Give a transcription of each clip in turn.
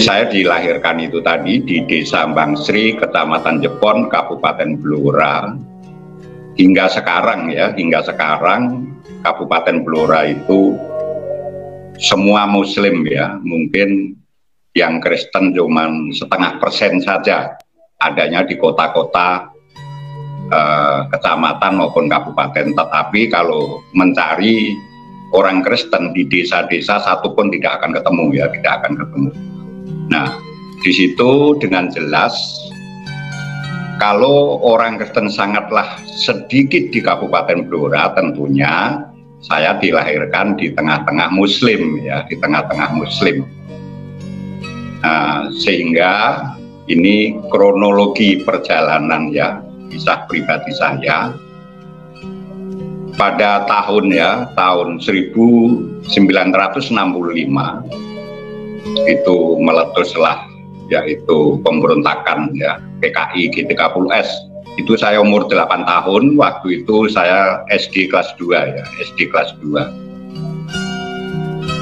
Saya dilahirkan itu tadi di Desa Bangsri, Kecamatan Jepon, Kabupaten Blora. Hingga sekarang Kabupaten Blora itu semua Muslim ya, mungkin yang Kristen cuman 0,5% saja adanya di kota-kota, kecamatan maupun kabupaten. Tetapi kalau mencari orang Kristen di desa-desa satupun tidak akan ketemu ya, tidak akan ketemu. Nah, di situ dengan jelas kalau orang Kristen sangatlah sedikit di Kabupaten Blora, tentunya saya dilahirkan di tengah-tengah Muslim ya, di tengah-tengah Muslim. Nah, sehingga ini kronologi perjalanan ya, kisah pribadi saya. Pada tahun 1965 itu meletuslah yaitu pemberontakan ya PKI G30S. Itu saya umur 8 tahun, waktu itu saya SD kelas 2 ya, SD kelas 2.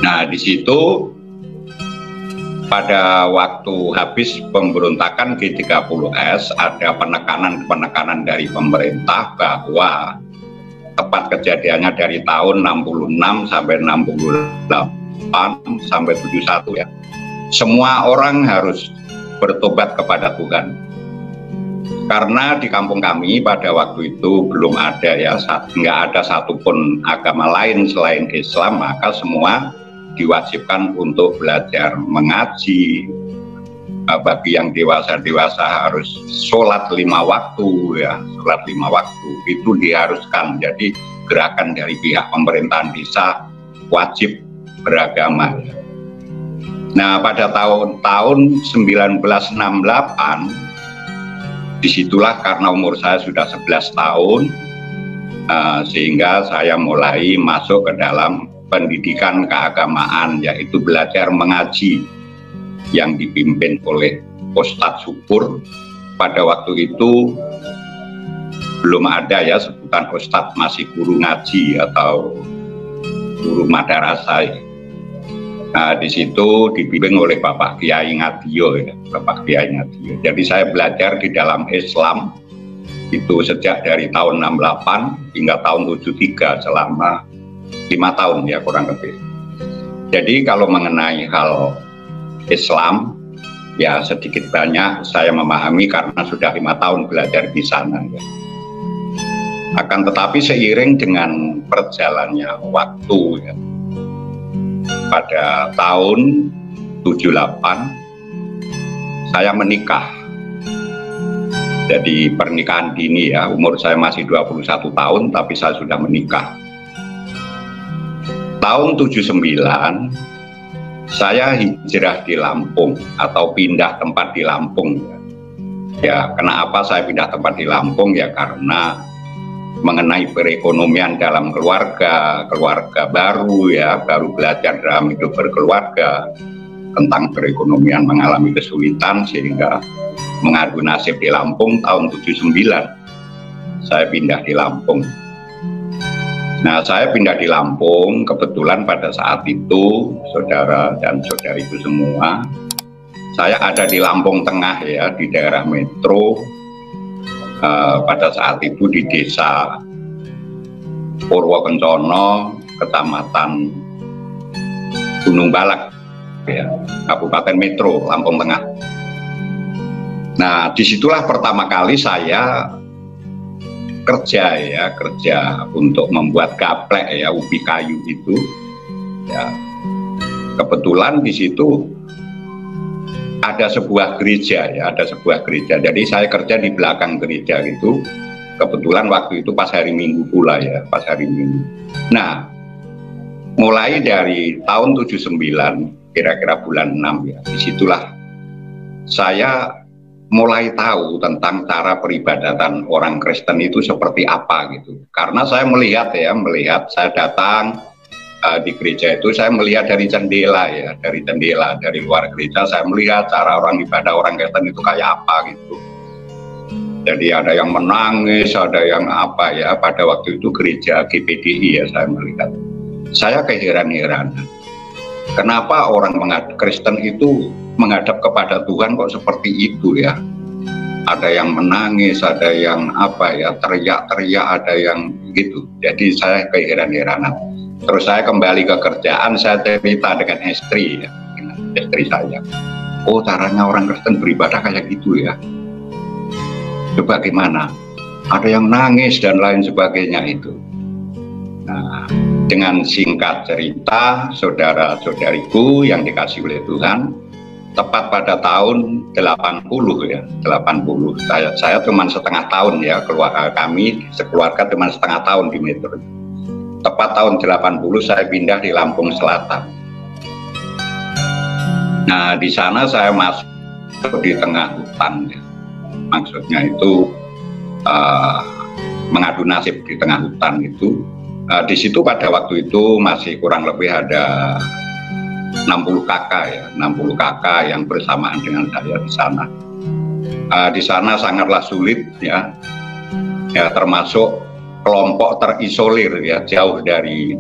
Nah, di situ pada waktu habis pemberontakan G30S ada penekanan dari pemerintah bahwa tepat kejadiannya dari tahun 66 sampai 68 sampai 71 ya. Semua orang harus bertobat kepada Tuhan. Karena di kampung kami pada waktu itu belum ada ya, nggak ada satupun agama lain selain Islam, maka semua diwajibkan untuk belajar mengaji. Bagi yang dewasa harus sholat 5 waktu ya, sholat 5 waktu itu diharuskan. Jadi gerakan dari pihak pemerintahan desa wajib beragama. Nah, pada tahun 1968 disitulah karena umur saya sudah 11 tahun sehingga saya mulai masuk ke dalam pendidikan keagamaan, yaitu belajar mengaji yang dipimpin oleh Ustadz Syukur. Pada waktu itu belum ada ya sebutan Ustadz, masih guru ngaji atau guru madrasah. Nah, di situ dibimbing oleh Bapak Kiai Ngadio ya, Bapak Kiai Ngadio. Jadi saya belajar di dalam Islam itu sejak dari tahun 68 hingga tahun 73 selama 5 tahun ya kurang lebih. Jadi kalau mengenai hal Islam ya sedikit banyak saya memahami karena sudah 5 tahun belajar di sana ya. Akan tetapi seiring dengan perjalannya waktu ya, pada tahun 78 saya menikah. Jadi pernikahan dini ya, umur saya masih 21 tahun tapi saya sudah menikah. Tahun 79 saya hijrah di Lampung atau pindah tempat di Lampung. Ya, kenapa saya pindah tempat di Lampung ya, karena mengenai perekonomian dalam keluarga baru ya, baru belajar dalam hidup berkeluarga tentang perekonomian mengalami kesulitan sehingga mengadu nasib di Lampung. Tahun 79 saya pindah di Lampung. Nah, saya pindah di Lampung kebetulan pada saat itu saudara dan saudariku semua, saya ada di Lampung Tengah ya, di daerah Metro. Pada saat itu di desa Purwokencono, Kecamatan Gunung Balak ya, Kabupaten Metro, Lampung Tengah. Nah, disitulah pertama kali saya kerja untuk membuat gaplek ya, ubi kayu itu ya. Kebetulan di situ ada sebuah gereja ya, ada sebuah gereja. Jadi saya kerja di belakang gereja itu. Kebetulan waktu itu pas hari Minggu pula ya, pas hari Minggu. Nah, mulai dari tahun 79 kira-kira bulan 6 ya, disitulah saya mulai tahu tentang cara peribadatan orang Kristen itu seperti apa gitu. Karena saya melihat saya datang di gereja itu, saya melihat dari jendela ya, dari luar gereja saya melihat cara orang ibadah orang Kristen itu kayak apa gitu. Jadi ada yang menangis, ada yang apa ya. Pada waktu itu gereja GPDI ya, saya melihat, saya keheran-heranan. Kenapa orang Kristen itu menghadap kepada Tuhan kok seperti itu ya? Ada yang menangis, ada yang apa ya, teriak-teriak, ada yang gitu. Jadi saya keheran-heranan. Terus saya kembali ke kerjaan, saya cerita dengan istri ya, dengan istri saya. Oh, caranya orang Kristen beribadah kayak gitu ya. Coba gimana? Ada yang nangis dan lain sebagainya itu. Nah, dengan singkat cerita, saudara-saudariku yang dikasih oleh Tuhan, tepat pada tahun 80 ya, 80. Saya cuma setengah tahun ya, kami sekeluarga cuma setengah tahun di Metro. Tepat tahun 80 saya pindah di Lampung Selatan. Nah, di sana saya masuk di tengah hutan ya. Maksudnya itu mengadu nasib di tengah hutan itu. Di situ pada waktu itu masih kurang lebih ada 60 kakak ya, 60 kakak yang bersamaan dengan saya di sana. Di sana sangatlah sulit ya, termasuk kelompok terisolir ya, jauh dari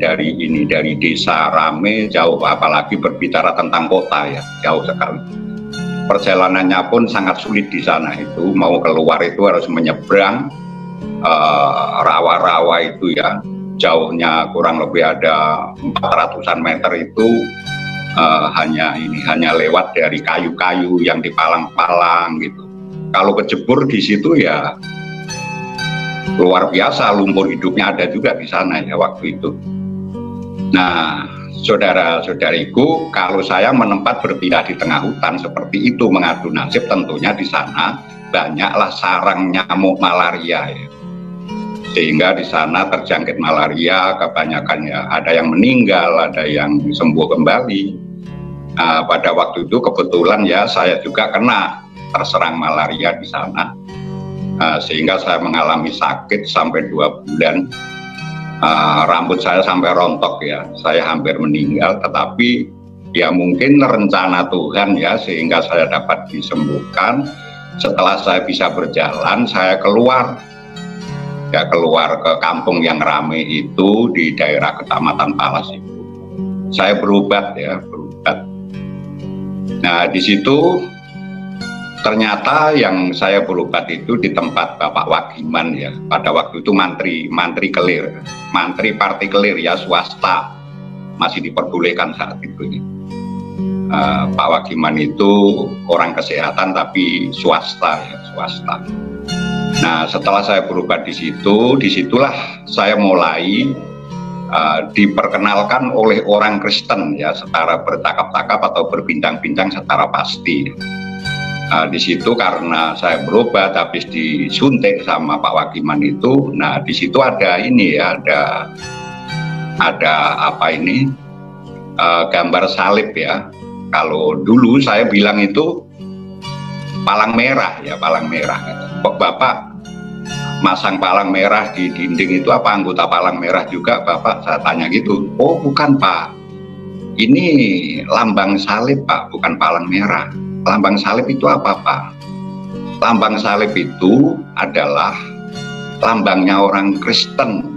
desa rame, jauh apalagi berbicara tentang kota ya, jauh sekali. Perjalanannya pun sangat sulit di sana itu, mau keluar itu harus menyeberang rawa-rawa itu ya, jauhnya kurang lebih ada 400-an meter itu. Hanya lewat dari kayu-kayu yang dipalang-palang gitu. Kalau kejebur di situ ya luar biasa, lumpur hidupnya ada juga di sana ya waktu itu. Nah, saudara-saudariku, kalau saya menempat berpindah di tengah hutan seperti itu mengadu nasib, tentunya di sana banyaklah sarang nyamuk malaria ya. Sehingga di sana terjangkit malaria, kebanyakan ya ada yang meninggal, ada yang sembuh kembali. Pada waktu itu kebetulan ya saya juga kena terserang malaria di sana, sehingga saya mengalami sakit sampai 2 bulan. Rambut saya sampai rontok ya, saya hampir meninggal, tetapi ya mungkin rencana Tuhan ya, sehingga saya dapat disembuhkan. Setelah saya bisa berjalan, saya keluar ke kampung yang ramai itu di daerah Kecamatan Palas itu. Saya berobat ya, berobat. Nah, di situ ternyata yang saya berobat itu di tempat Bapak Wagiman ya. Pada waktu itu mantri kelir, mantri partai kelir ya, swasta, masih diperbolehkan saat itu. Pak Wagiman itu orang kesehatan tapi swasta ya, swasta. Nah, setelah saya berobat di situ, disitulah saya mulai diperkenalkan oleh orang Kristen ya, secara bercakap-cakap atau berbincang-bincang secara pasti. Di situ karena saya berobat habis disuntik sama Pak Wagiman itu, nah di situ ada ini ya, ada apa ini, gambar salib ya. Kalau dulu saya bilang itu palang merah ya, palang merah. Kok Bapak masang palang merah di dinding itu, apa anggota palang merah juga Bapak? Saya tanya gitu. Oh bukan Pak, ini lambang salib Pak, bukan palang merah. Lambang salib itu apa Pak? Lambang salib itu adalah lambangnya orang Kristen.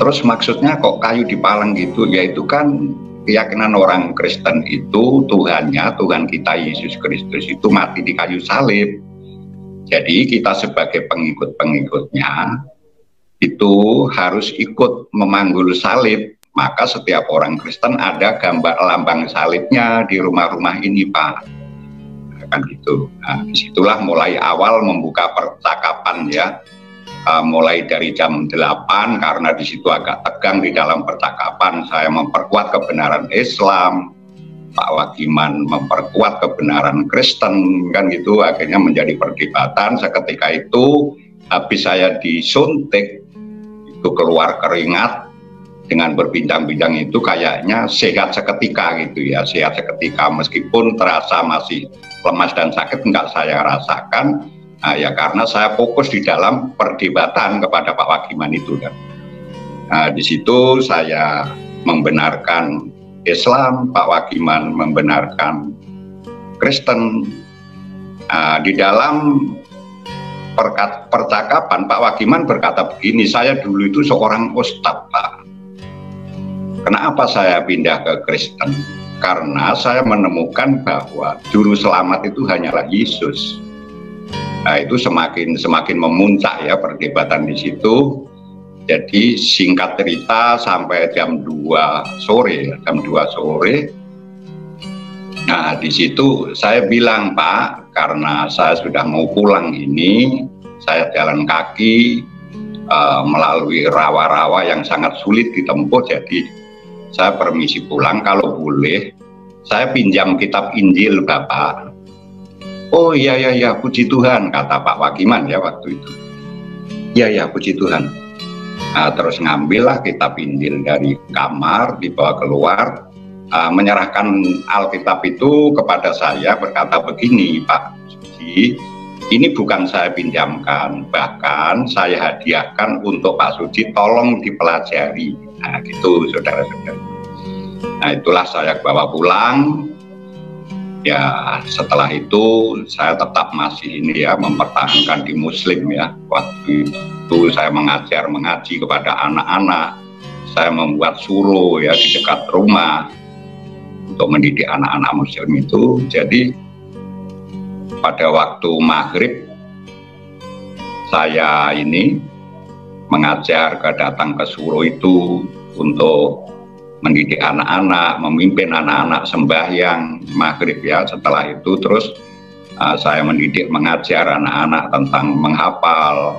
Terus maksudnya kok kayu dipalang gitu? Ya itu kan keyakinan orang Kristen itu Tuhannya, Tuhan kita Yesus Kristus itu mati di kayu salib. Jadi kita sebagai pengikut-pengikutnya itu harus ikut memanggul salib. Maka setiap orang Kristen ada gambar lambang salibnya di rumah-rumah ini Pak. Kan gitu. Nah, disitulah mulai awal membuka percakapan ya. Mulai dari jam 8 karena di situ agak tegang di dalam percakapan, saya memperkuat kebenaran Islam, Pak Wagiman memperkuat kebenaran Kristen, kan gitu. Akhirnya menjadi perdebatan. Seketika itu habis saya disuntik itu keluar keringat, dengan berbincang-bincang itu kayaknya sehat seketika gitu ya, sehat seketika meskipun terasa masih lemas dan sakit enggak saya rasakan. Nah, ya karena saya fokus di dalam perdebatan kepada Pak Wagiman itu kan. Nah, di situ saya membenarkan Islam, Pak Wagiman membenarkan Kristen. Nah, di dalam percakapan Pak Wagiman berkata begini, saya dulu itu seorang ustadz Pak. Kenapa saya pindah ke Kristen? Karena saya menemukan bahwa juru selamat itu hanyalah Yesus. Nah, itu semakin memuncak ya perdebatan di situ. Jadi singkat cerita sampai jam 2 sore. Nah, di situ saya bilang, Pak, karena saya sudah mau pulang ini, saya jalan kaki melalui rawa-rawa yang sangat sulit ditempuh, jadi saya permisi pulang, kalau boleh saya pinjam kitab Injil Bapak. Oh iya, puji Tuhan, kata Pak Wakiman ya waktu itu. Iya, puji Tuhan. Nah, terus ngambillah kitab Injil dari kamar, dibawa keluar, menyerahkan Alkitab itu kepada saya, berkata begini, Pak Suci, ini bukan saya pinjamkan, bahkan saya hadiahkan untuk Pak Suci, tolong dipelajari. Nah gitu saudara-saudara. Nah itulah saya bawa pulang. Ya setelah itu saya tetap masih ini ya mempertahankan di Muslim ya. Waktu itu saya mengaji kepada anak-anak. Saya membuat suruh ya di dekat rumah untuk mendidik anak-anak Muslim itu. Jadi pada waktu maghrib saya ini datang ke suruh itu untuk mendidik anak-anak, memimpin anak-anak sembahyang maghrib ya. Setelah itu terus saya mengajar anak-anak tentang menghafal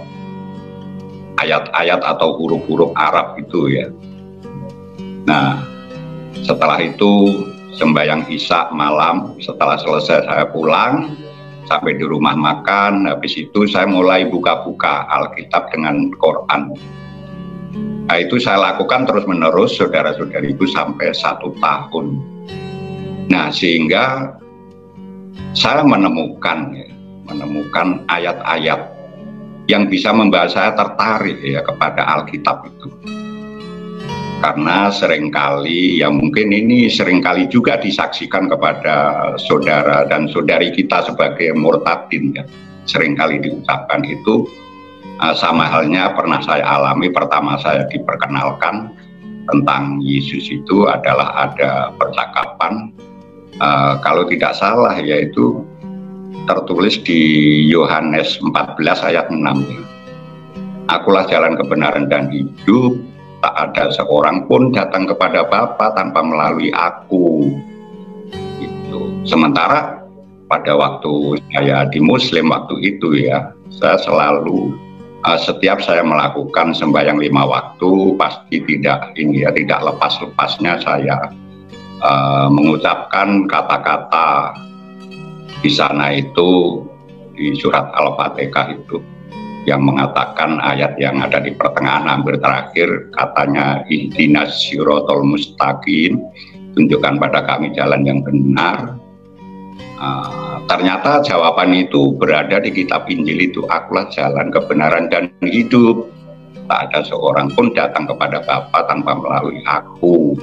ayat-ayat atau huruf-huruf Arab itu ya. Nah setelah itu sembahyang Isya malam, setelah selesai saya pulang, sampai di rumah makan, habis itu saya mulai buka-buka Alkitab dengan Quran. Nah itu saya lakukan terus-menerus saudara-saudariku sampai 1 tahun. Nah sehingga saya menemukan ayat-ayat yang bisa membuat saya tertarik ya kepada Alkitab itu. Karena seringkali, ya mungkin ini seringkali juga disaksikan kepada saudara dan saudari kita sebagai murtadin ya. Seringkali diucapkan itu, sama halnya pernah saya alami, pertama saya diperkenalkan tentang Yesus itu adalah ada percakapan, kalau tidak salah yaitu tertulis di Yohanes 14 ayat 6 ya. Akulah jalan kebenaran dan hidup, tak ada seorang pun datang kepada Bapa tanpa melalui aku. Gitu. Sementara pada waktu saya di Muslim waktu itu ya, saya selalu setiap saya melakukan sembahyang 5 waktu pasti tidak lepas-lepasnya saya mengucapkan kata-kata di sana itu di surat Al-Fatihah itu yang mengatakan ayat yang ada di pertengahan hampir terakhir, katanya ihdinas sirotol mustaqim, tunjukkan pada kami jalan yang benar. Ternyata jawaban itu berada di kitab Injil itu, akulah jalan kebenaran dan hidup, tak ada seorang pun datang kepada Bapa tanpa melalui aku.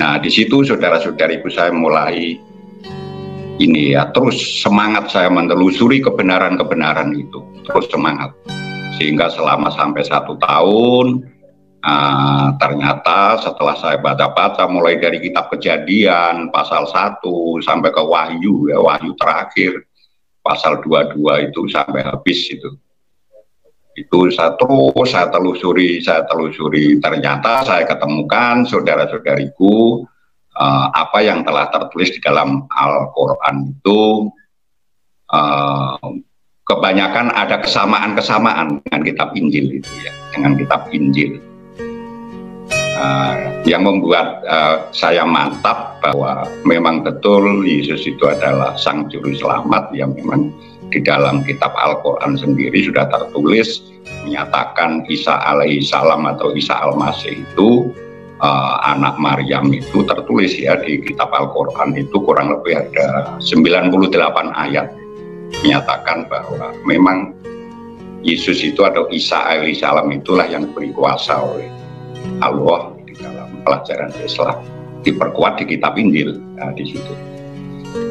Nah di situ saudara-saudariku saya mulai ini ya, terus semangat saya menelusuri kebenaran-kebenaran itu, terus semangat, sehingga selama sampai 1 tahun ternyata setelah saya baca-baca mulai dari kitab Kejadian pasal 1 sampai ke Wahyu ya, Wahyu terakhir pasal 22 itu sampai habis itu saya telusuri, ternyata saya ketemukan saudara-saudariku, apa yang telah tertulis di dalam Al-Quran itu kebanyakan ada kesamaan dengan kitab Injil itu ya, dengan kitab Injil, yang membuat saya mantap bahwa memang betul Yesus itu adalah Sang Juru Selamat yang memang di dalam kitab Al-Quran sendiri sudah tertulis menyatakan Isa alaihissalam atau Isa al-Masih itu anak Maryam itu tertulis ya di kitab Al-Quran itu kurang lebih ada 98 ayat menyatakan bahwa memang Yesus itu atau Isa alaihissalam itulah yang diberi kuasa oleh Allah di dalam pelajaran Islam, diperkuat di kitab Injil di situ.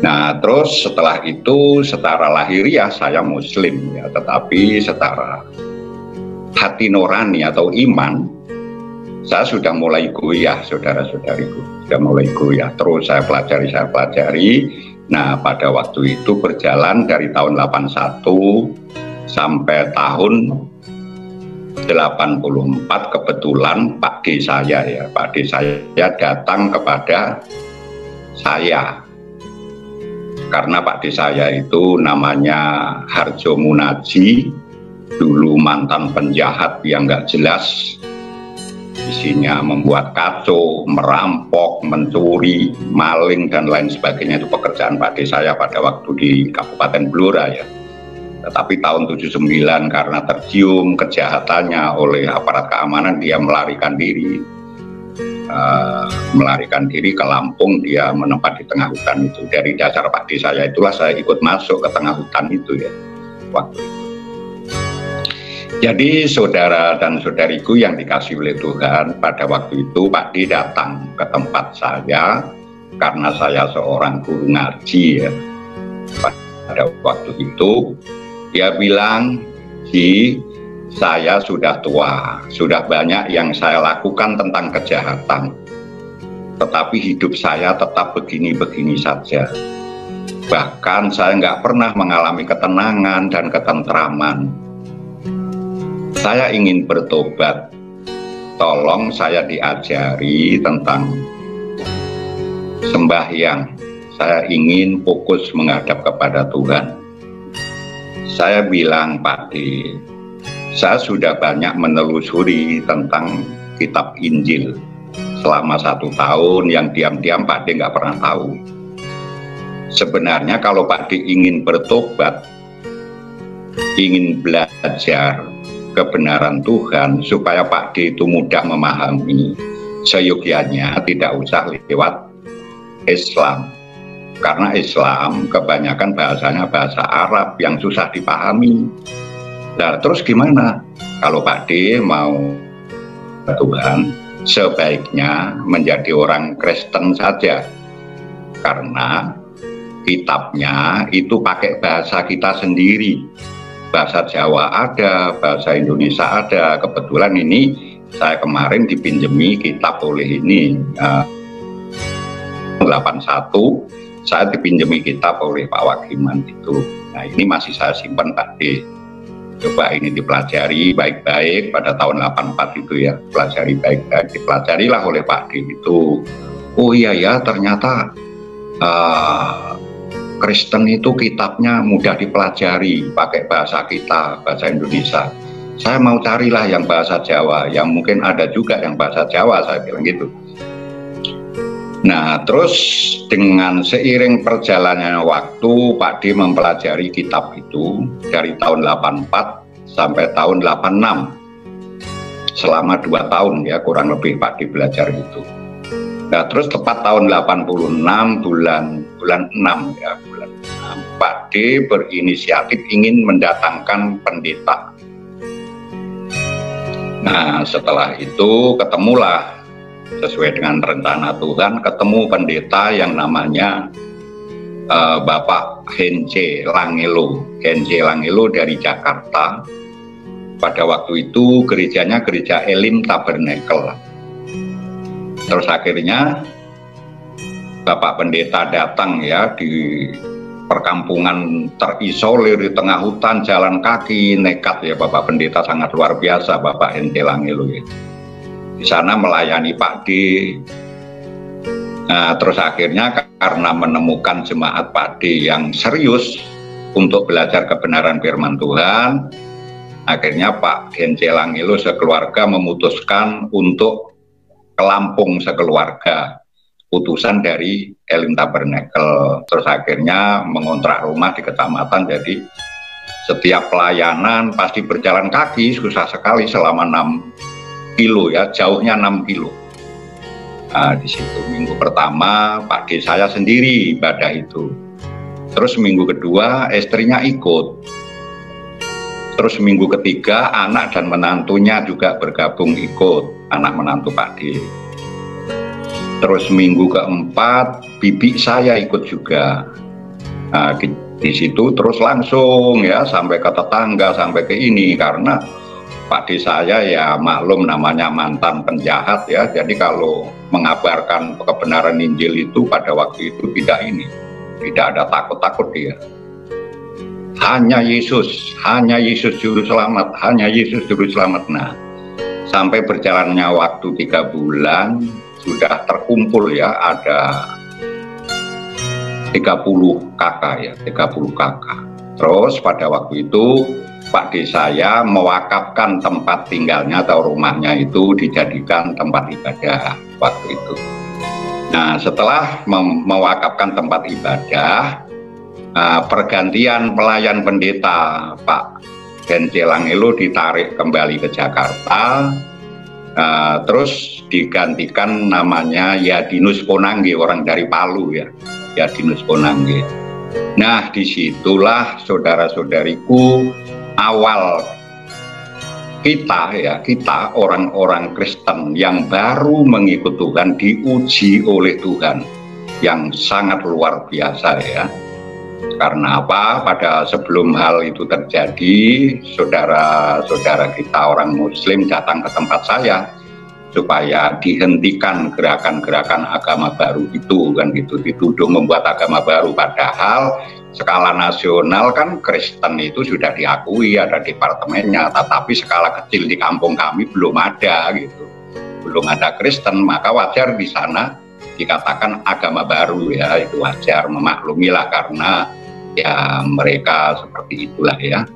Nah terus setelah itu secara lahiriah saya Muslim ya, tetapi secara hati nurani atau iman saya sudah mulai goyah, saudara-saudariku, sudah mulai goyah. Terus saya pelajari. Nah, pada waktu itu berjalan dari tahun 81 sampai tahun 84, kebetulan Pak D saya datang kepada saya. Karena Pak D saya itu namanya Harjo Munaji, dulu mantan penjahat yang nggak jelas, isinya membuat kacau, merampok, mencuri, maling, dan lain sebagainya. Itu pekerjaan Pak D saya pada waktu di Kabupaten Blora ya. Tetapi tahun 79 karena tercium kejahatannya oleh aparat keamanan, dia melarikan diri ke Lampung. Dia menempat di tengah hutan itu. Dari dasar Pak D saya itulah saya ikut masuk ke tengah hutan itu ya waktu itu. Jadi saudara dan saudariku yang dikasih oleh Tuhan, pada waktu itu Pak D datang ke tempat saya karena saya seorang guru ngaji ya. Pada waktu itu dia bilang, "Ji, saya sudah tua, sudah banyak yang saya lakukan tentang kejahatan, tetapi hidup saya tetap begini-begini saja. Bahkan saya nggak pernah mengalami ketenangan dan ketentraman. Saya ingin bertobat, tolong saya diajari tentang sembahyang. Saya ingin fokus menghadap kepada Tuhan." Saya bilang, "Pak D, saya sudah banyak menelusuri tentang kitab Injil selama 1 tahun, yang diam-diam Pak D nggak pernah tahu. Sebenarnya kalau Pak D ingin bertobat, ingin belajar kebenaran Tuhan supaya Pak D itu mudah memahami, seyogianya tidak usah lewat Islam. Karena Islam kebanyakan bahasanya bahasa Arab yang susah dipahami. Nah, terus gimana? Kalau Pak D mau Tuhan, sebaiknya menjadi orang Kristen saja. Karena kitabnya itu pakai bahasa kita sendiri. Bahasa Jawa ada, bahasa Indonesia ada. Kebetulan ini saya kemarin dipinjemi kitab oleh ini 81, saya dipinjemi kitab oleh Pak Wagiman itu. Nah, ini masih saya simpan Pak D. Coba ini dipelajari baik-baik pada tahun 84 itu ya. Pelajari baik-baik, dipelajarilah oleh Pak D itu. Oh iya ya, ternyata Kristen itu kitabnya mudah dipelajari, pakai bahasa kita, bahasa Indonesia. Saya mau carilah yang bahasa Jawa, yang mungkin ada juga yang bahasa Jawa, saya bilang gitu. Nah, terus dengan seiring perjalannya waktu, Pak D mempelajari kitab itu dari tahun 84 sampai tahun 86. Selama 2 tahun ya, kurang lebih Pak D belajar itu. Nah, terus tepat tahun 86 bulan 6 ya, bulan 6, Pak D berinisiatif ingin mendatangkan pendeta. Nah, setelah itu ketemulah sesuai dengan rencana Tuhan, ketemu pendeta yang namanya Bapak Hence Langelo. Hence Langelo dari Jakarta. Pada waktu itu gerejanya gereja Elim Tabernacle. Terus akhirnya Bapak pendeta datang ya di perkampungan terisolir di tengah hutan, jalan kaki, nekat ya. Bapak pendeta sangat luar biasa, Bapak Hence Langelo ya. Di sana melayani Pak D. Nah, terus akhirnya karena menemukan jemaat Pak D yang serius untuk belajar kebenaran firman Tuhan, akhirnya Pak Hence Langelo sekeluarga memutuskan untuk ke Lampung sekeluarga, utusan dari Elim Tabernacle. Terus akhirnya mengontrak rumah di kecamatan, jadi setiap pelayanan pasti berjalan kaki, susah sekali selama 6 kilo ya, jauhnya 6 kilo. Nah, di situ minggu pertama Pak D saya sendiri ibadah itu. Terus minggu kedua istrinya ikut. Terus minggu ketiga anak dan menantunya juga bergabung ikut, anak menantu Pak D. Terus minggu keempat bibi saya ikut juga. Nah, di situ terus langsung ya sampai ke tetangga, sampai ke ini, karena Pak D saya ya maklum namanya mantan penjahat ya, jadi kalau mengabarkan kebenaran Injil itu pada waktu itu tidak ada takut-takut dia. Hanya Yesus juru selamat, hanya Yesus juru selamat. Nah, sampai berjalannya waktu 3 bulan sudah terkumpul ya, ada 30 kakak ya, 30 kakak. Terus pada waktu itu Pak D saya mewakafkan tempat tinggalnya atau rumahnya itu dijadikan tempat ibadah waktu itu. Nah, setelah mewakafkan tempat ibadah, pergantian pelayan pendeta Pak Gence Langelo ditarik kembali ke Jakarta, terus digantikan namanya Yadinus Konangge, orang dari Palu ya, Yadinus Konangge. Nah, disitulah saudara-saudariku awal kita orang-orang Kristen yang baru mengikut Tuhan diuji oleh Tuhan yang sangat luar biasa ya. Karena apa? Pada sebelum hal itu terjadi, saudara-saudara kita orang Muslim datang ke tempat saya supaya dihentikan gerakan-gerakan agama baru itu, kan gitu, dituduh membuat agama baru, padahal skala nasional kan Kristen itu sudah diakui, ada departemennya, tetapi skala kecil di kampung kami belum ada gitu, belum ada Kristen, maka wajar di sana dikatakan agama baru ya, itu wajar, memaklumilah karena ya mereka seperti itulah ya.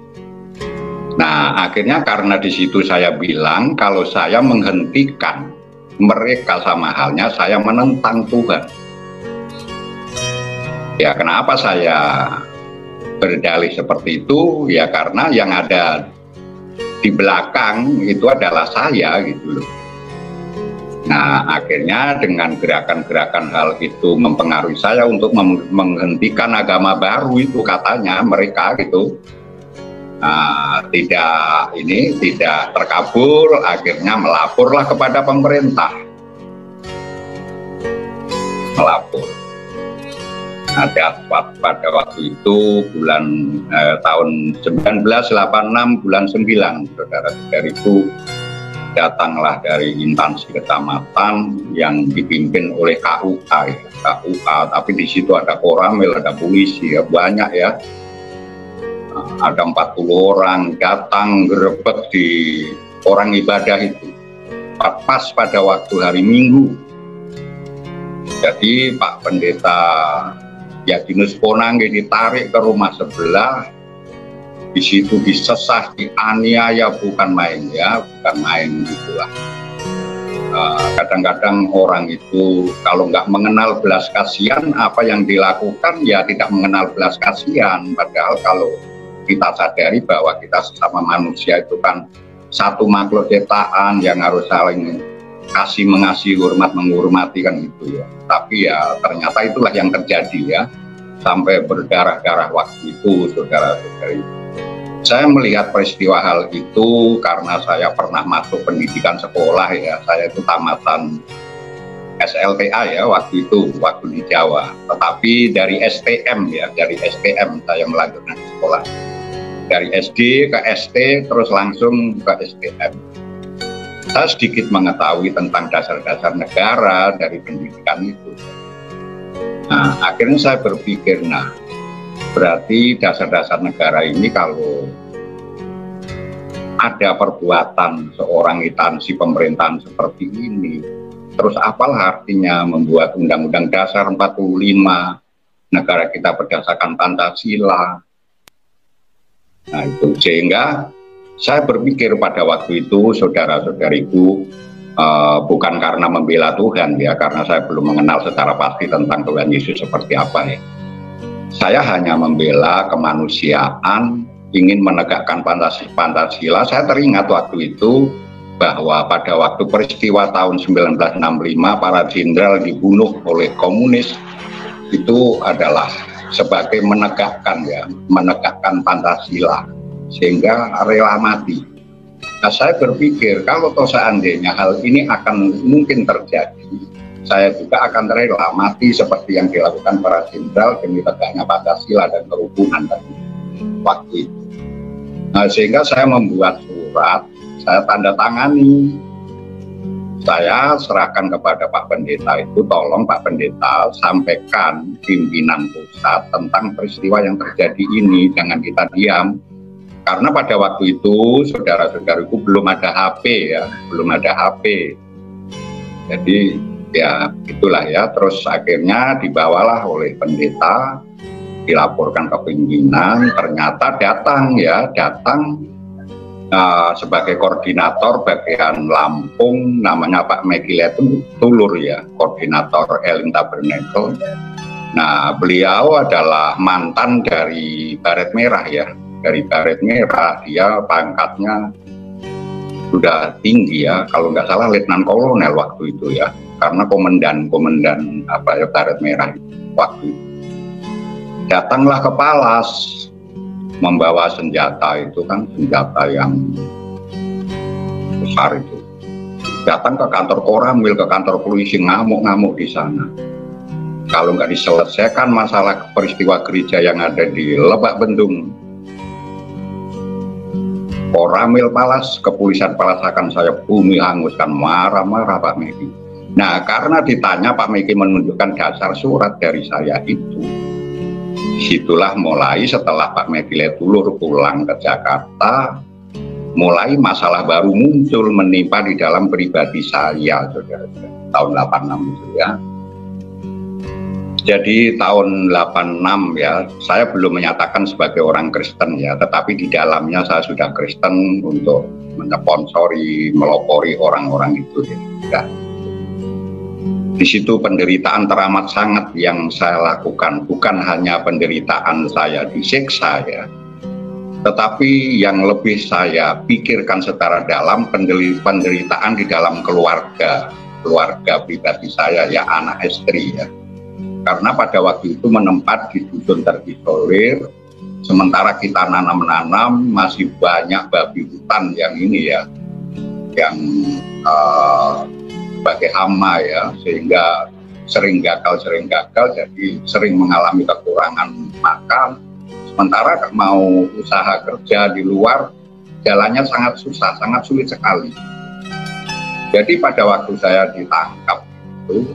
Nah, akhirnya karena di situ saya bilang kalau saya menghentikan mereka sama halnya saya menentang Tuhan. Ya, kenapa saya berdalih seperti itu? Ya karena yang ada di belakang itu adalah saya gitu loh. Nah, akhirnya dengan gerakan-gerakan hal itu mempengaruhi saya untuk menghentikan agama baru itu, katanya mereka gitu. Tidak terkabul, akhirnya melaporlah kepada pemerintah. Melapor. Ada pada waktu itu tahun 1986 bulan 9, saudara-saudariku, datanglah dari instansi kecamatan yang dipimpin oleh KUA, tapi di situ ada koramil, ada polisi, ya banyak ya. Ada 40 orang datang gerebek di orang ibadah itu pas pada waktu hari Minggu. Jadi Pak Pendeta Yadinus Konangge ditarik ke rumah sebelah, di situ disesah, dianiaya, bukan main ya, bukan main gitulah. Kadang-kadang orang itu kalau nggak mengenal belas kasihan, apa yang dilakukan ya tidak mengenal belas kasihan, padahal kalau kita sadari bahwa kita sesama manusia itu kan satu makhluk ciptaan yang harus saling kasih mengasihi, hormat menghormati kan gitu ya. Tapi ya ternyata itulah yang terjadi ya, sampai berdarah-darah waktu itu, saudara-saudari. Saya melihat peristiwa hal itu karena saya pernah masuk pendidikan sekolah ya, saya itu tamatan SLTA ya waktu itu, waktu di Jawa. Tetapi dari STM ya, dari STM saya melanjutkan sekolah. Dari SD ke ST terus langsung ke STM. Saya sedikit mengetahui tentang dasar-dasar negara dari pendidikan itu. Nah, akhirnya saya berpikir, nah berarti dasar-dasar negara ini kalau ada perbuatan seorang instansi pemerintahan seperti ini, terus apalah artinya membuat Undang-Undang Dasar 45, negara kita berdasarkan Pancasila. Nah itu, sehingga saya berpikir pada waktu itu, saudara-saudariku, bukan karena membela Tuhan ya, karena saya belum mengenal secara pasti tentang Tuhan Yesus seperti apa ya. Saya hanya membela kemanusiaan, ingin menegakkan Pancasila. Saya teringat waktu itu bahwa pada waktu peristiwa tahun 1965 para jenderal dibunuh oleh komunis, itu adalah sebagai menegakkan Pancasila, sehingga rela mati. Nah, saya berpikir kalau toh seandainya hal ini akan mungkin terjadi, saya juga akan rela mati seperti yang dilakukan para jenderal demi tegaknya Pancasila dan kerukunan tadi waktu itu. Nah, sehingga saya membuat surat, saya tanda tangani. Saya serahkan kepada Pak Pendeta itu, tolong Pak Pendeta sampaikan pimpinan pusat tentang peristiwa yang terjadi ini, jangan kita diam. Karena pada waktu itu saudara-saudaraku belum ada HP ya, belum ada HP. Jadi ya itulah ya, terus akhirnya dibawalah oleh pendeta, dilaporkan ke pimpinan, ternyata datang sebagai koordinator bagian Lampung, namanya Pak Megile Tulur ya, koordinator Elim Tabernacle. Nah, beliau adalah mantan dari Baret Merah ya, dari Baret Merah. Dia pangkatnya sudah tinggi ya, kalau nggak salah Letnan Kolonel waktu itu ya, karena komandan Baret Merah waktu itu. Datanglah ke Palas, membawa senjata itu kan, senjata yang besar itu. Datang ke kantor Koramil, ke kantor polisi, ngamuk-ngamuk di sana. Kalau nggak diselesaikan masalah peristiwa gereja yang ada di Lebak Bendung, Koramil Palas, kepolisian Palas akan saya bumi hanguskan. Marah-marah Pak Meki. Nah, karena ditanya Pak Meki menunjukkan dasar surat dari saya itu, disitulah mulai setelah Pak Megile Tulur pulang ke Jakarta, mulai masalah baru muncul menimpa di dalam pribadi saya, saudara, tahun 86 itu ya. Jadi tahun 86 ya, saya belum menyatakan sebagai orang Kristen ya, tetapi di dalamnya saya sudah Kristen untuk mensponsori, melopori orang-orang itu ya. Di situ penderitaan teramat sangat yang saya lakukan, bukan hanya penderitaan saya disiksa ya, tetapi yang lebih saya pikirkan secara dalam penderitaan di dalam keluarga pribadi saya ya, anak istri ya. Karena pada waktu itu menempat di dusun terisolir, sementara kita nanam-nanam masih banyak babi hutan yang ini ya, yang sebagai hama ya, sehingga sering gagal, jadi sering mengalami kekurangan makan. Sementara mau usaha kerja di luar, jalannya sangat susah, sangat sulit sekali. Jadi pada waktu saya ditangkap itu,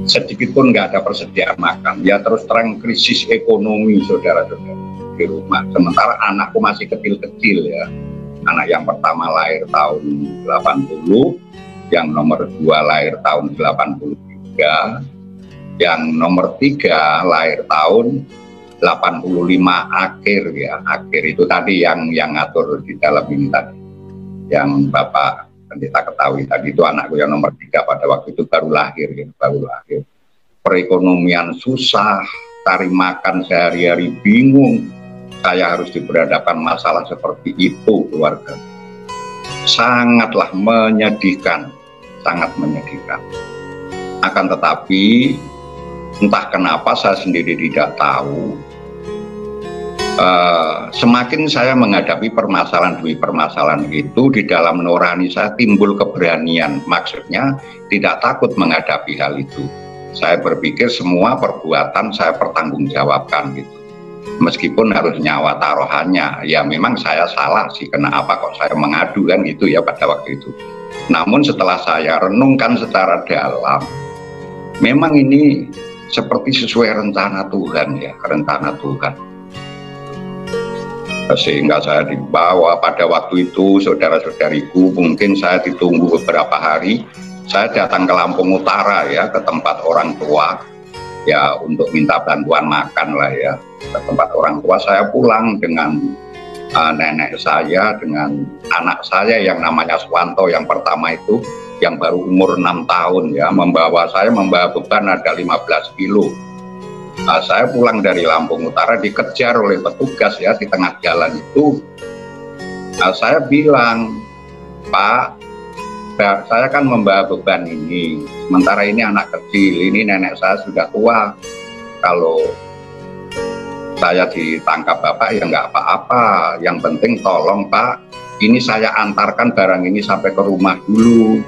sedikit pun nggak ada persediaan makan. Ya terus terang krisis ekonomi saudara-saudara di rumah. Sementara anakku masih kecil-kecil ya. Anak yang pertama lahir tahun 80, yang nomor 2 lahir tahun 83, yang nomor 3 lahir tahun 85 akhir ya. Akhir itu tadi yang ngatur di dalam ini tadi, yang Bapak Pendeta ketahui tadi, itu anakku yang nomor 3 pada waktu itu baru lahir ya, baru lahir. Perekonomian susah, cari makan sehari-hari bingung. Saya harus diberhadapkan masalah seperti itu, keluarga. Sangatlah menyedihkan, sangat menyedihkan. Akan tetapi, entah kenapa saya sendiri tidak tahu, semakin saya menghadapi permasalahan demi permasalahan itu, di dalam nurani saya timbul keberanian. Maksudnya, tidak takut menghadapi hal itu. Saya berpikir semua perbuatan saya pertanggungjawabkan gitu. Meskipun harus nyawa taruhannya, ya memang saya salah sih, kenapa kok saya mengadu kan gitu ya pada waktu itu. Namun setelah saya renungkan secara dalam, memang ini seperti sesuai rencana Tuhan ya, rencana Tuhan. Sehingga saya dibawa pada waktu itu, saudara-saudariku, mungkin saya ditunggu beberapa hari. Saya datang ke Lampung Utara ya, ke tempat orang tua ya, untuk minta bantuan makan lah ya, ke tempat orang tua. Saya pulang dengan nenek saya, dengan anak saya yang namanya Swanto yang pertama itu, yang baru umur 6 tahun ya, membawa beban ada 15 kilo. Saya pulang dari Lampung Utara dikejar oleh petugas ya, di tengah jalan itu. Saya bilang, Pak, saya kan membawa beban ini, sementara ini anak kecil, ini nenek saya sudah tua. Kalau saya ditangkap Bapak ya nggak apa-apa, yang penting tolong Pak, ini saya antarkan barang ini sampai ke rumah dulu.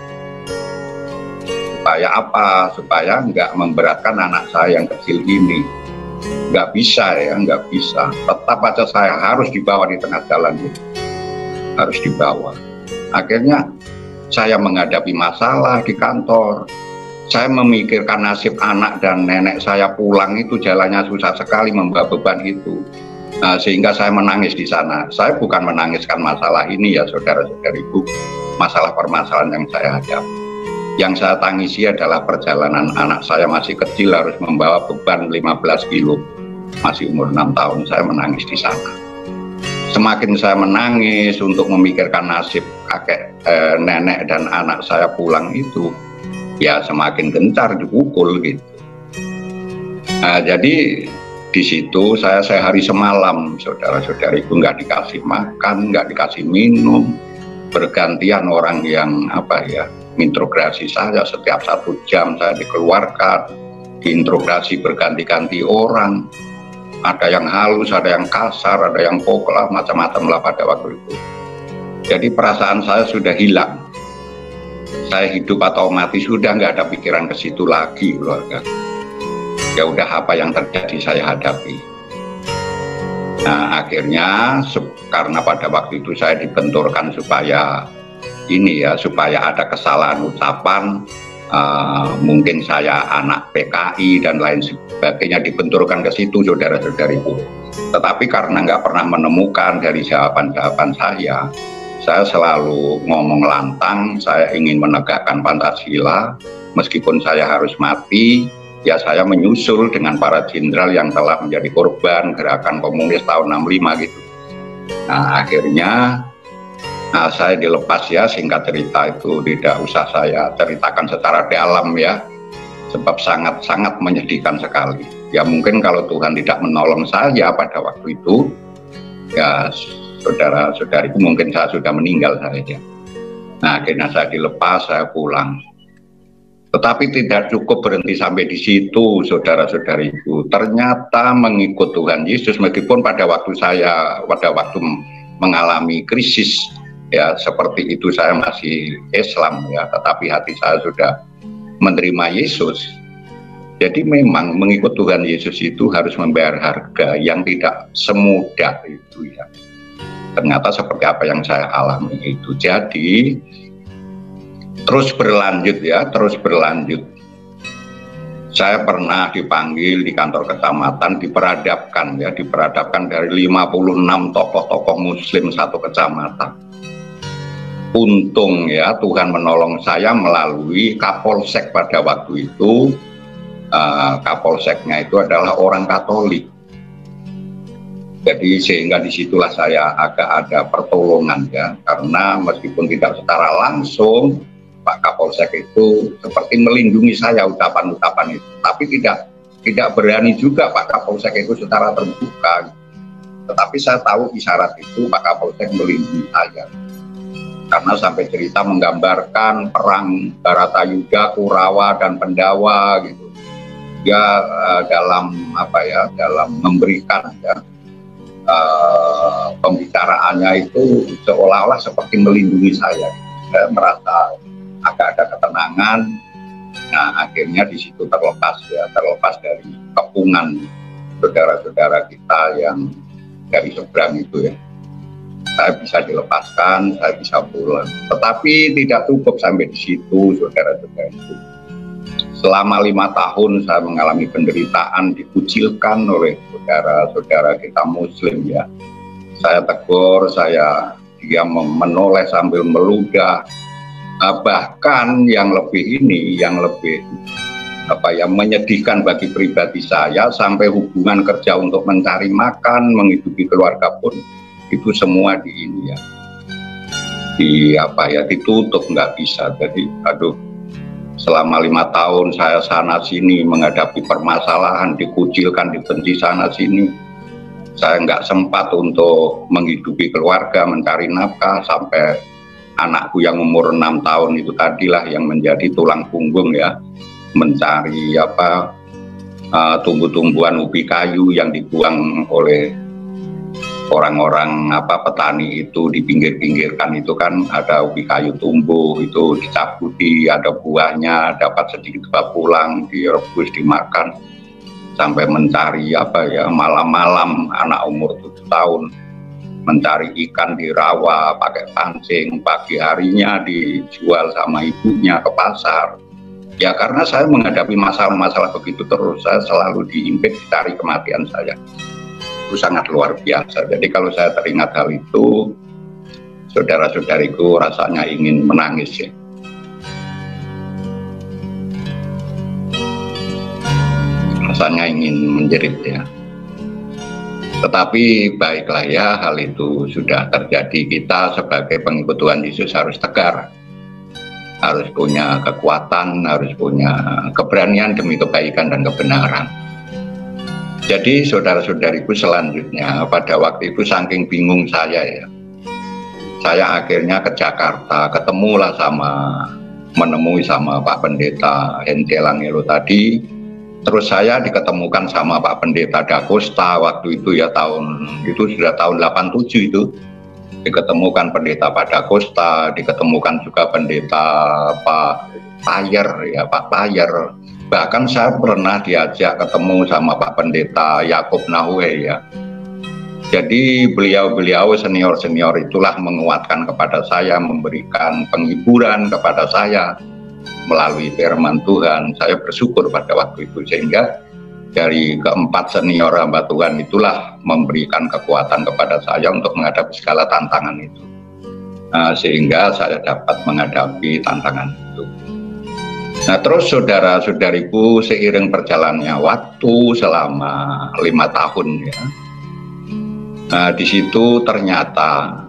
Supaya apa? Supaya nggak memberatkan anak saya yang kecil ini. Nggak bisa ya, nggak bisa. Tetap aja saya harus dibawa di tengah jalan ini. harus dibawa. Akhirnya saya menghadapi masalah di kantor. Saya memikirkan nasib anak dan nenek saya pulang itu jalannya susah sekali membawa beban itu. Sehingga saya menangis di sana. Saya bukan menangiskan masalah ini ya saudara-saudariku, masalah permasalahan yang saya hadapi. Yang saya tangisi adalah perjalanan anak saya masih kecil harus membawa beban 15 kilo. Masih umur 6 tahun, saya menangis di sana. Semakin saya menangis untuk memikirkan nasib kakek, nenek dan anak saya pulang itu, ya semakin gencar dipukul gitu. Jadi di situ saya sehari semalam, saudara-saudariku, nggak dikasih makan, nggak dikasih minum, bergantian orang yang menginterogasi saya. Setiap 1 jam saya dikeluarkan, diinterogasi berganti-ganti orang. Ada yang halus, ada yang kasar, ada yang pokok lah, macam-macam lah pada waktu itu. Jadi perasaan saya sudah hilang. Saya hidup atau mati sudah, nggak ada pikiran ke situ lagi, keluarga. Ya udah, apa yang terjadi saya hadapi. Nah akhirnya karena pada waktu itu saya dibenturkan supaya supaya ada kesalahan ucapan, mungkin saya anak PKI dan lain sebagainya, dibenturkan ke situ saudara-saudariku. Tetapi karena nggak pernah menemukan dari jawaban-jawaban saya selalu ngomong lantang, saya ingin menegakkan Pancasila, meskipun saya harus mati, ya saya menyusul dengan para jenderal yang telah menjadi korban gerakan komunis tahun 65 gitu. Nah akhirnya saya dilepas ya, singkat cerita itu tidak usah saya ceritakan secara dalam ya, sebab sangat-sangat menyedihkan sekali. Ya mungkin kalau Tuhan tidak menolong saya pada waktu itu, ya saudara-saudariku, mungkin saya sudah meninggal saja. Nah akhirnya saya dilepas, saya pulang. Tetapi tidak cukup berhenti sampai di situ, saudara-saudariku. Ternyata mengikut Tuhan Yesus, meskipun pada waktu mengalami krisis ya seperti itu, saya masih Islam ya, tetapi hati saya sudah menerima Yesus. Jadi memang mengikut Tuhan Yesus itu harus membayar harga yang tidak semudah itu ya. Ternyata seperti apa yang saya alami itu. Jadi terus berlanjut ya, terus berlanjut. Saya pernah dipanggil di kantor kecamatan, diperadabkan dari 56 tokoh-tokoh muslim satu kecamatan. Untung ya Tuhan menolong saya melalui Kapolsek pada waktu itu. Kapolseknya itu adalah orang Katolik. Jadi sehingga disitulah saya agak ada pertolongan ya, karena meskipun tidak secara langsung Pak Kapolsek itu seperti melindungi saya ucapan-ucapan itu, tapi tidak berani juga Pak Kapolsek itu secara terbuka. Tetapi saya tahu isyarat itu Pak Kapolsek melindungi saya, karena sampai cerita menggambarkan perang Baratayuda, Kurawa dan Pendawa gitu. Dia dalam memberikan ya, pembicaraannya itu seolah-olah seperti melindungi saya. Saya merasa agak ada ketenangan. Nah akhirnya di situ terlepas dari kepungan saudara-saudara kita yang dari seberang itu ya. Saya bisa dilepaskan, saya bisa pulang. Tetapi tidak cukup sampai di situ, saudara-saudara itu. Selama 5 tahun saya mengalami penderitaan, dikucilkan oleh saudara-saudara kita muslim ya. Saya tegur, dia menoleh sambil meludah. Bahkan yang lebih menyedihkan bagi pribadi saya, sampai hubungan kerja untuk mencari makan, menghidupi keluarga pun itu semua ditutup, nggak bisa. Jadi selama 5 tahun saya sana sini menghadapi permasalahan, dikucilkan, dibenci sana sini. Saya nggak sempat untuk menghidupi keluarga, mencari nafkah, sampai anakku yang umur 6 tahun itu tadilah yang menjadi tulang punggung ya, mencari tumbuh-tumbuhan ubi kayu yang dibuang oleh orang-orang petani itu, di pinggir-pinggirkan itu kan ada ubi kayu tumbuh, itu dicabuti, ada buahnya, dapat sedikit pulang, direbus, dimakan, sampai mencari malam-malam anak umur 7 tahun mencari ikan di rawa pakai pancing, pagi harinya dijual sama ibunya ke pasar. Ya karena saya menghadapi masalah-masalah begitu terus, saya selalu diimpit, dicari kematian saya. Itu sangat luar biasa. Jadi kalau saya teringat hal itu, saudara-saudariku, rasanya ingin menangis ya. Rasanya ingin menjerit ya. Tetapi baiklah ya, hal itu sudah terjadi. Kita sebagai pengikut Tuhan Yesus harus tegar, harus punya kekuatan, harus punya keberanian demi kebaikan dan kebenaran. Jadi saudara-saudariku, selanjutnya pada waktu itu saking bingung saya ya, saya akhirnya ke Jakarta, menemui sama Pak Pendeta Hente Langelo tadi. Terus saya diketemukan sama Pak Pendeta Dakosta waktu itu ya, sudah tahun 87 itu. Diketemukan Pendeta Pak Dakosta, diketemukan juga Pendeta Pak Payer ya, Pak Payer. Bahkan saya pernah diajak ketemu sama Pak Pendeta Yakub Nahwe ya. Jadi beliau-beliau senior-senior itulah menguatkan kepada saya, memberikan penghiburan kepada saya melalui firman Tuhan. Saya bersyukur pada waktu itu, sehingga dari keempat senior hamba Tuhan itulah memberikan kekuatan kepada saya untuk menghadapi segala tantangan itu. Sehingga saya dapat menghadapi tantangan itu. Nah terus saudara-saudariku, seiring berjalannya waktu selama 5 tahun ya, di situ ternyata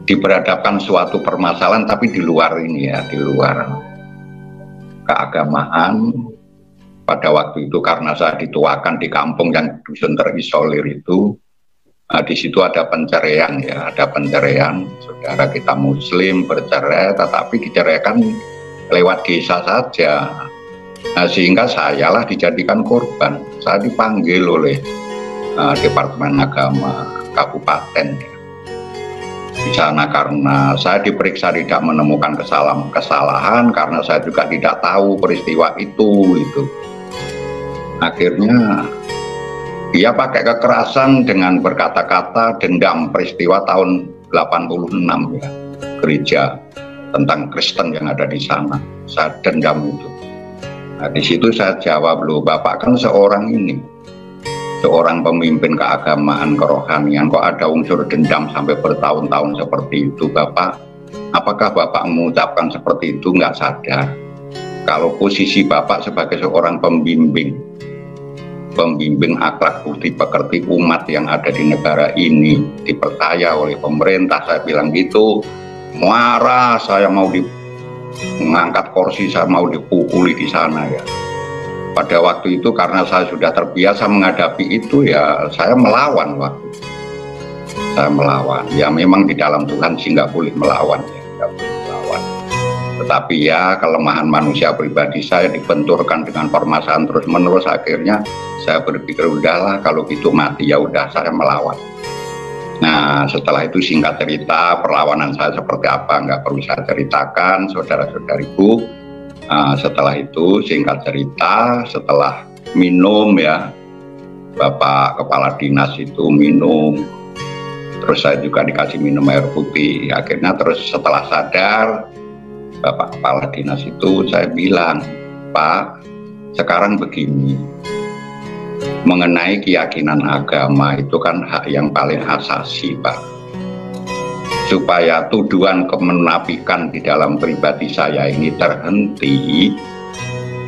diberhadapkan suatu permasalahan, tapi di luar ini ya, di luar keagamaan. Pada waktu itu karena saya dituakan di kampung yang dusun terisolir itu, di situ ada penceraian ya, ada penceraian. Saudara kita Muslim bercerai, tetapi diceraikan lewat desa saja. Sehingga sayalah dijadikan korban. Saya dipanggil oleh Departemen Agama Kabupaten ya, di sana, karena saya diperiksa tidak menemukan kesalahan, karena saya juga tidak tahu peristiwa itu. Akhirnya dia pakai kekerasan dengan berkata-kata dendam peristiwa tahun 86 ya, gereja tentang Kristen yang ada di sana. Saya dendam itu. Nah, di situ saya jawab, loh Bapak kan seorang pemimpin keagamaan, kerohanian, kok ada unsur dendam sampai bertahun-tahun seperti itu Bapak? Apakah Bapak mengucapkan seperti itu nggak sadar kalau posisi Bapak sebagai seorang pembimbing akhlak budi pekerti umat yang ada di negara ini dipercaya oleh pemerintah? Saya bilang gitu, marah, saya mau mengangkat kursi, saya mau dipukuli di sana ya. Pada waktu itu karena saya sudah terbiasa menghadapi itu ya, saya melawan waktu itu. Saya melawan. Ya memang di dalam Tuhan sih nggak boleh melawan ya, nggak boleh melawan. Tetapi ya kelemahan manusia pribadi saya dibenturkan dengan permasalahan terus menerus. Akhirnya saya berpikir udahlah kalau gitu mati, ya udah saya melawan. Nah setelah itu singkat cerita perlawanan saya seperti apa nggak perlu saya ceritakan, saudara-saudariku. Setelah itu singkat cerita, setelah minum ya, Bapak Kepala Dinas itu minum, terus saya juga dikasih minum air putih. Akhirnya terus setelah sadar, Bapak Kepala Dinas itu saya bilang, Pak sekarang begini, mengenai keyakinan agama itu kan hak yang paling asasi Pak. Supaya tuduhan kemunafikan di dalam pribadi saya ini terhenti,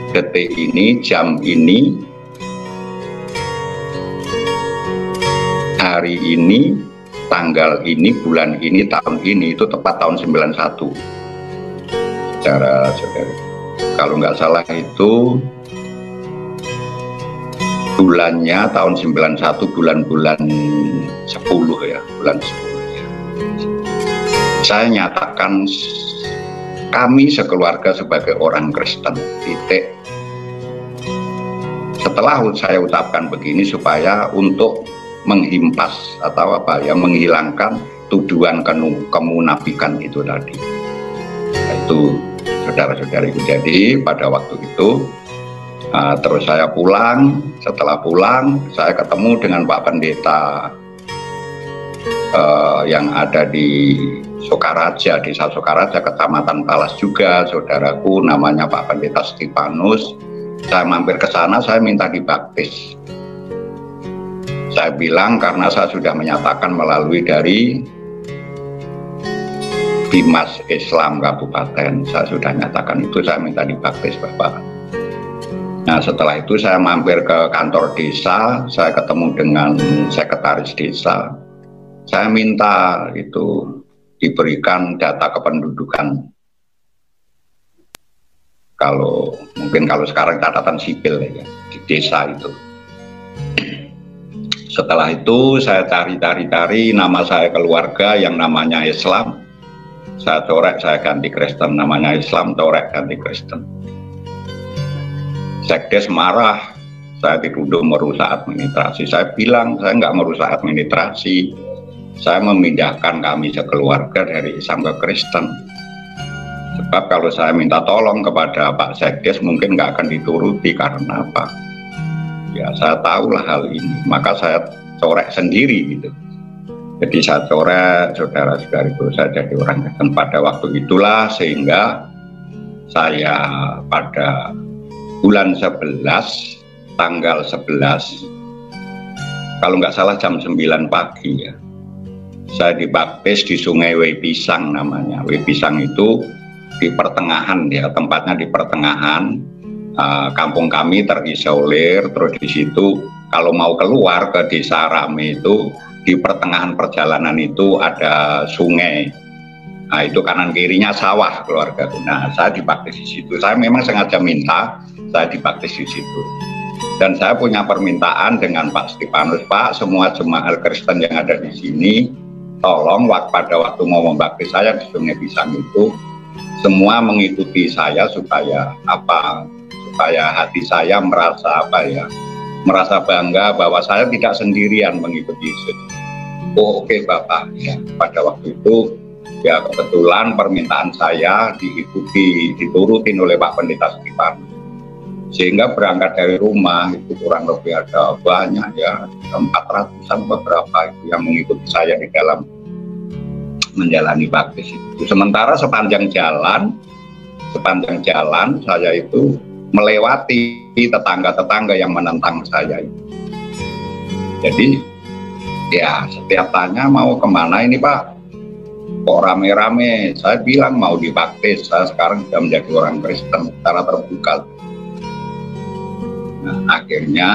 detik ini, jam ini, hari ini, tanggal ini, bulan ini, tahun ini, itu tepat tahun 91. Saudara-saudara, kalau nggak salah itu bulannya tahun 91, bulan-bulan 10 ya, bulan 10. Saya nyatakan kami sekeluarga sebagai orang Kristen, titik. Setelah saya ucapkan begini supaya untuk menghimpas atau apa ya, menghilangkan tuduhan kemunafikan itu tadi. Itu saudara-saudariku. Jadi pada waktu itu terus saya pulang. Setelah pulang saya ketemu dengan Pak Pendeta yang ada di Sokaraja, Desa Sokaraja, Kecamatan Talas juga, saudaraku namanya Pak Pendeta Stefanus. Saya mampir ke sana, saya minta dibaptis. Saya bilang karena saya sudah menyatakan melalui dari Bimas Islam Kabupaten, saya sudah nyatakan itu, saya minta dibaptis Bapak. Nah setelah itu saya mampir ke kantor desa, saya ketemu dengan sekretaris desa. Saya minta itu diberikan data kependudukan. Mungkin kalau sekarang catatan sipil ya di desa itu. Setelah itu saya cari nama saya keluarga yang namanya Islam. Saya corek, saya ganti Kristen, namanya Islam, corek ganti Kristen. Sekdes marah, saya dituduh merusak administrasi. Saya bilang saya nggak merusak administrasi. Saya memindahkan kami sekeluarga dari Islam ke Kristen. Sebab kalau saya minta tolong kepada Pak Sekdes mungkin nggak akan dituruti, karena apa? Ya saya tahulah hal ini, maka saya corek sendiri gitu. Jadi saya coret, saudara-saudariku, saya jadi orang Kristen pada waktu itulah, sehingga saya pada bulan 11, tanggal 11, kalau nggak salah jam 9 pagi ya, saya dibaptis di Sungai Wei Pisang namanya. Wei Pisang itu di pertengahan ya, tempatnya di pertengahan. Kampung kami terisolir, terus di situ kalau mau keluar ke Desa Rame itu di pertengahan perjalanan itu ada sungai. Nah itu kanan kirinya sawah keluarga. Nah saya dibaptis di situ. Saya memang sengaja minta saya dibaptis di situ. Dan saya punya permintaan dengan Pak Stefanus, Pak, semua jemaat Kristen yang ada di sini, tolong pada waktu mau membaptis saya di Sungai Pisang itu, semua mengikuti saya supaya apa? Supaya hati saya merasa apa ya? Merasa bangga bahwa saya tidak sendirian mengikuti Yesus. Oh, oke Bapak. Ya, pada waktu itu ya kebetulan permintaan saya diturutin oleh Pak Pendeta Stefanus. Sehingga berangkat dari rumah itu kurang lebih ada banyak ya, 400-an beberapa itu yang mengikuti saya di dalam menjalani baptis itu. Sementara sepanjang jalan saya itu melewati tetangga-tetangga yang menentang saya itu. Jadi ya setiap tanya mau kemana ini Pak, kok rame-rame. Saya bilang mau dibaptis, saya sekarang sudah menjadi orang Kristen secara terbuka. Nah, akhirnya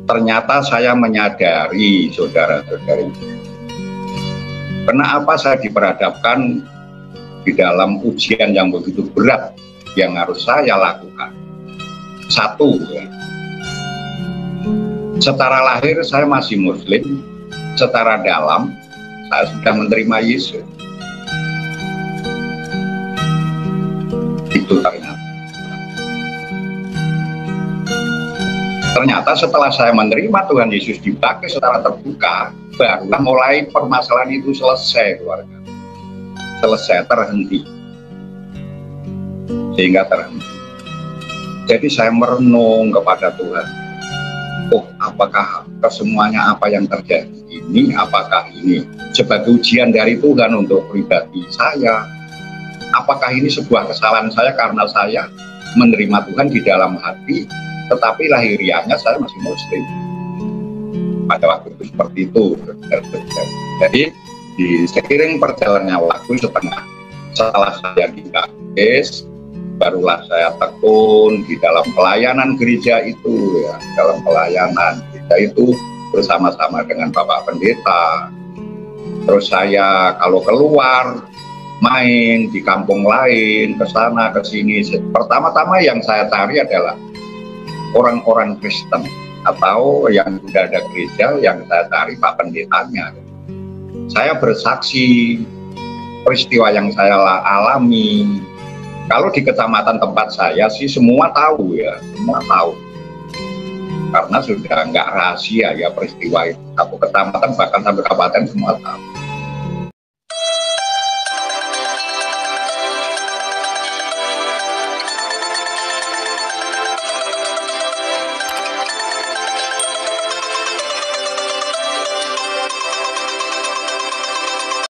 ternyata saya menyadari, saudara-saudari, kenapa saya diperhadapkan di dalam ujian yang begitu berat yang harus saya lakukan. Satu, ya, secara lahir saya masih Muslim, secara dalam saya sudah menerima Yesus. Itu ternyata setelah saya menerima Tuhan Yesus dibaptis secara terbuka, barulah mulai permasalahan itu selesai, keluarga. Selesai, terhenti. Sehingga terhenti. Jadi saya merenung kepada Tuhan. Oh, apakah kesemuanya apa yang terjadi ini, apakah ini sebagai ujian dari Tuhan untuk pribadi saya? Apakah ini sebuah kesalahan saya karena saya menerima Tuhan di dalam hati, tetapi lahiriahnya saya masih Muslim. Pada waktu itu seperti itu. Jadi seiring perjalannya waktu, setelah saya dibaptis, barulah saya tekun di dalam pelayanan gereja itu ya, dalam pelayanan gereja itu bersama-sama dengan Bapak Pendeta. Terus saya kalau keluar main di kampung lain, ke sana ke sini, pertama-tama yang saya cari adalah orang-orang Kristen atau yang sudah ada gereja, yang saya cari Pak Pendetanya. Saya bersaksi peristiwa yang saya alami. Kalau di kecamatan tempat saya sih semua tahu ya, semua tahu. Karena sudah nggak rahasia ya peristiwa itu. Satu kecamatan bahkan sampai kabupaten semua tahu.